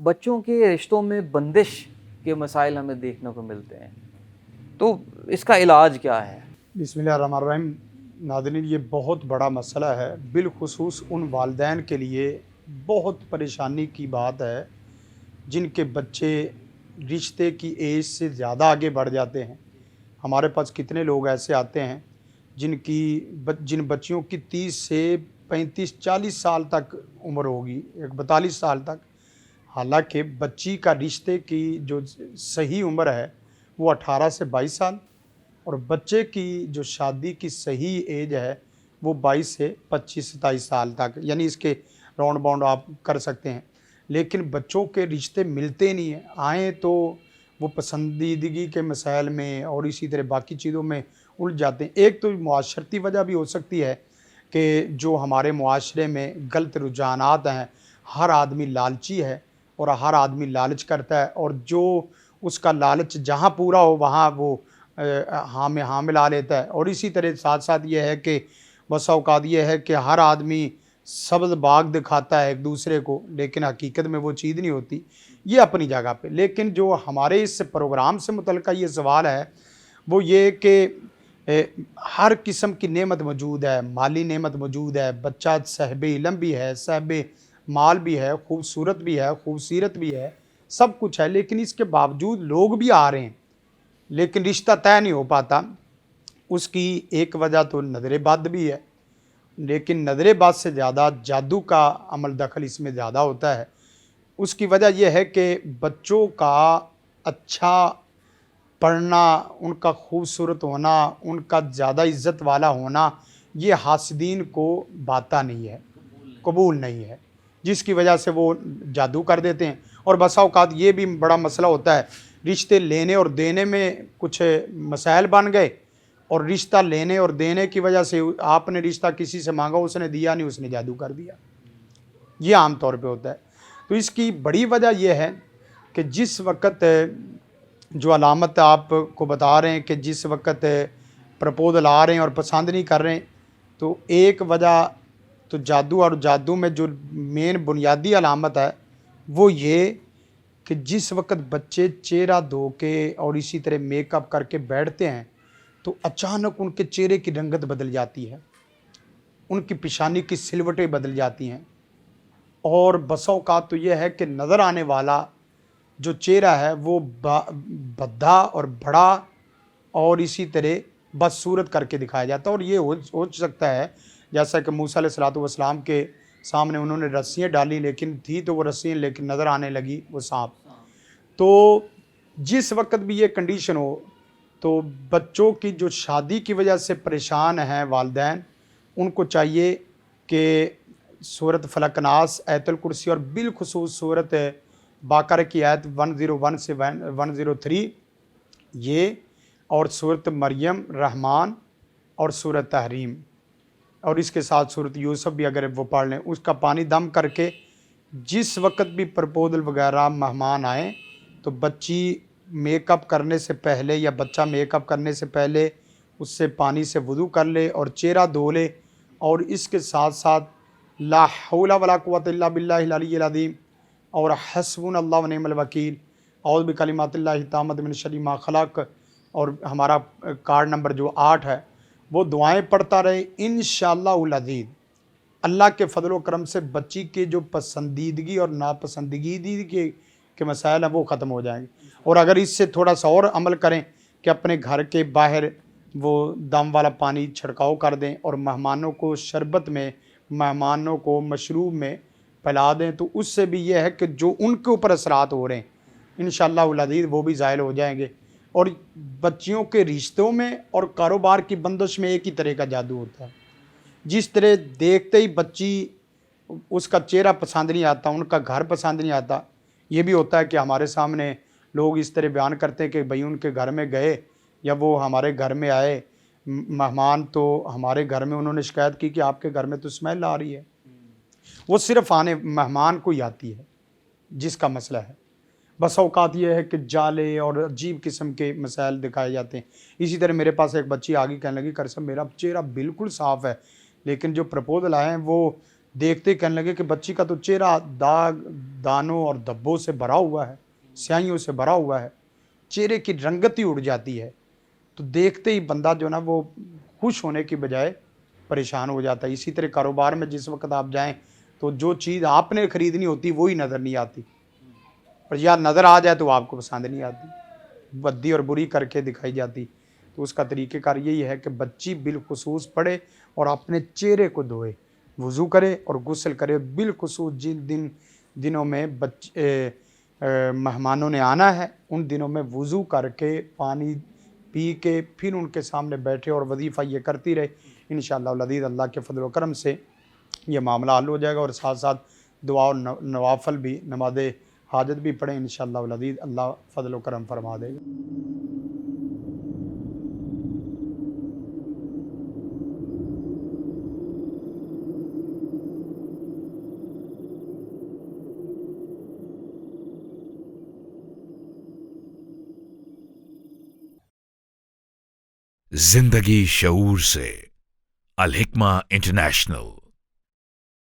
بچوں کے رشتوں میں بندش کے مسائل ہمیں دیکھنے کو ملتے ہیں، تو اس کا علاج کیا ہے؟ بسم اللہ الرحمن الرحیم۔ ناظرین، یہ بہت بڑا مسئلہ ہے، بالخصوص ان والدین کے لیے بہت پریشانی کی بات ہے جن کے بچے رشتے کی ایج سے زیادہ آگے بڑھ جاتے ہیں۔ ہمارے پاس کتنے لوگ ایسے آتے ہیں جن بچیوں کی 30 سے 35-40 سال تک عمر ہوگی، 42 سال تک، حالانکہ بچی کا رشتے کی جو صحیح عمر ہے وہ 18 سے 22 سال، اور بچے کی جو شادی کی صحیح ایج ہے وہ 22 سے 25-27 سال تک، یعنی اس کے راؤنڈ باؤنڈ آپ کر سکتے ہیں۔ لیکن بچوں کے رشتے ملتے نہیں ہیں، آئیں تو وہ پسندیدگی کے مسائل میں اور اسی طرح باقی چیزوں میں الجھ جاتے ہیں۔ ایک تو معاشرتی وجہ بھی ہو سکتی ہے کہ جو ہمارے معاشرے میں غلط رجحانات ہیں، ہر آدمی لالچی ہے اور ہر آدمی لالچ کرتا ہے، اور جو اس کا لالچ جہاں پورا ہو وہاں وہ ہاں ملا لیتا ہے۔ اور اسی طرح ساتھ ساتھ یہ ہے کہ بسا اوقات یہ ہے کہ ہر آدمی سبز باغ دکھاتا ہے ایک دوسرے کو، لیکن حقیقت میں وہ چیز نہیں ہوتی، یہ اپنی جگہ پہ۔ لیکن جو ہمارے اس پروگرام سے متعلقہ یہ سوال ہے وہ یہ کہ ہر قسم کی نعمت موجود ہے، مالی نعمت موجود ہے، بچہ صاحب علم بھی ہے، صاحب مال بھی ہے، خوبصورت بھی ہے، خوبصیرت بھی ہے، سب کچھ ہے، لیکن اس کے باوجود لوگ بھی آ رہے ہیں لیکن رشتہ طے نہیں ہو پاتا۔ اس کی ایک وجہ تو نظر بد بھی ہے، لیکن نظر بد سے زیادہ جادو کا عمل دخل اس میں زیادہ ہوتا ہے۔ اس کی وجہ یہ ہے کہ بچوں کا اچھا پڑھنا، ان کا خوبصورت ہونا، ان کا زیادہ عزت والا ہونا، یہ حاسدین کو باتا نہیں ہے، قبول نہیں ہے، جس کی وجہ سے وہ جادو کر دیتے ہیں۔ اور بسا اوقات یہ بھی بڑا مسئلہ ہوتا ہے، رشتے لینے اور دینے میں کچھ مسائل بن گئے، اور رشتہ لینے اور دینے کی وجہ سے آپ نے رشتہ کسی سے مانگا، اس نے دیا نہیں، اس نے جادو کر دیا، یہ عام طور پہ ہوتا ہے۔ تو اس کی بڑی وجہ یہ ہے کہ جس وقت جو علامت آپ کو بتا رہے ہیں کہ جس وقت پرپوزل آ رہے ہیں اور پسند نہیں کر رہے ہیں، تو ایک وجہ تو جادو، اور جادو میں جو مین بنیادی علامت ہے وہ یہ کہ جس وقت بچے چہرہ دھو کے اور اسی طرح میک اپ کر کے بیٹھتے ہیں تو اچانک ان کے چہرے کی رنگت بدل جاتی ہے، ان کی پیشانی کی سلوٹیں بدل جاتی ہیں، اور بسا اوقات تو یہ ہے کہ نظر آنے والا جو چہرہ ہے وہ بھدا اور بڑا اور اسی طرح بدصورت کر کے دکھایا جاتا ہے۔ اور یہ ہو سکتا ہے جیسا کہ موسیٰ علیہ السلام کے سامنے انہوں نے رسیاں ڈالی، لیکن تھی تو وہ رسیاں، لیکن نظر آنے لگی وہ سانپ۔ تو جس وقت بھی یہ کنڈیشن ہو تو بچوں کی جو شادی کی وجہ سے پریشان ہیں والدین، ان کو چاہیے کہ سورۃ فلق ناس، آیت الکرسی اور بالخصوص سورۃ بقرہ کی آیت 101 سے 103 یہ، اور سورۃ مریم، رحمان اور سورۃ تحریم، اور اس کے ساتھ سورۃ یوسف بھی اگر وہ پڑھ لیں، اس کا پانی دم کر کے جس وقت بھی پرپوزل وغیرہ مہمان آئیں تو بچی میک اپ کرنے سے پہلے یا بچہ میک اپ کرنے سے پہلے اس سے پانی سے وضو کر لے اور چہرہ دھو لے، اور اس کے ساتھ ساتھ لا حول ولا قوۃ الا باللہ العلی العظیم اور حسبنا اللہ ونعم الوکیل، اعوذ بکلمات اللہ التامۃ من شر ما خلق، اور ہمارا کارڈ نمبر جو 8 ہے وہ دعائیں پڑھتا رہے، انشاءاللہ العزیز اللہ کے فضل و کرم سے بچی کے جو پسندیدگی اور ناپسندیدگی کے مسائل ہیں وہ ختم ہو جائیں گے۔ اور اگر اس سے تھوڑا سا اور عمل کریں کہ اپنے گھر کے باہر وہ دم والا پانی چھڑکاؤ کر دیں اور مہمانوں کو شربت میں، مہمانوں کو مشروب میں پلا دیں، تو اس سے بھی یہ ہے کہ جو ان کے اوپر اثرات ہو رہے ہیں انشاءاللہ العزیز وہ بھی زائل ہو جائیں گے۔ اور بچیوں کے رشتوں میں اور کاروبار کی بندش میں ایک ہی طرح کا جادو ہوتا ہے، جس طرح دیکھتے ہی بچی اس کا چہرہ پسند نہیں آتا، ان کا گھر پسند نہیں آتا۔ یہ بھی ہوتا ہے کہ ہمارے سامنے لوگ اس طرح بیان کرتے ہیں کہ بھئی ان کے گھر میں گئے یا وہ ہمارے گھر میں آئے مہمان، تو ہمارے گھر میں انہوں نے شکایت کی کہ آپ کے گھر میں تو اسمیل آ رہی ہے، وہ صرف آنے مہمان کو ہی آتی ہے جس کا مسئلہ ہے۔ بس اوقات یہ ہے کہ جالے اور عجیب قسم کے مسائل دکھائے جاتے ہیں۔ اسی طرح میرے پاس ایک بچی آگے کہنے لگی کہ میرا چہرہ بالکل صاف ہے، لیکن جو پرپوزل آئے ہیں وہ دیکھتے کہنے لگے کہ بچی کا تو چہرہ دانوں اور دھبوں سے بھرا ہوا ہے, سیاہیوں سے بھرا ہوا ہے, چہرے کی رنگت ہی اڑ جاتی ہے, تو دیکھتے ہی بندہ جو نا وہ خوش ہونے کی بجائے پریشان ہو جاتا ہے. اسی طرح کاروبار میں جس وقت آپ جائیں تو جو چیز آپ نے خریدنی ہوتی وہی نظر نہیں آتی, اور یا نظر آ جائے تو آپ کو پسند نہیں آتی, بدی اور بری کر کے دکھائی جاتی. تو اس کا طریقہ کار یہی ہے کہ بچی بالخصوص پڑھے اور اپنے چہرے کو دھوئے, وضو کرے اور غسل کرے. بالخصوص جن دنوں میں مہمانوں نے آنا ہے ان دنوں میں وضو کر کے پانی پی کے پھر ان کے سامنے بیٹھے اور وظیفہ یہ کرتی رہے. انشاءاللہ العزیز اللہ کے فضل و کرم سے یہ معاملہ حل ہو جائے گا, اور ساتھ ساتھ دعا اور نوافل بھی, نماز حاجت بھی پڑھیں. انشاءاللہ العزیز اللہ فضل و کرم فرما دے گا. زندگی شعور سے, الحکمہ انٹرنیشنل.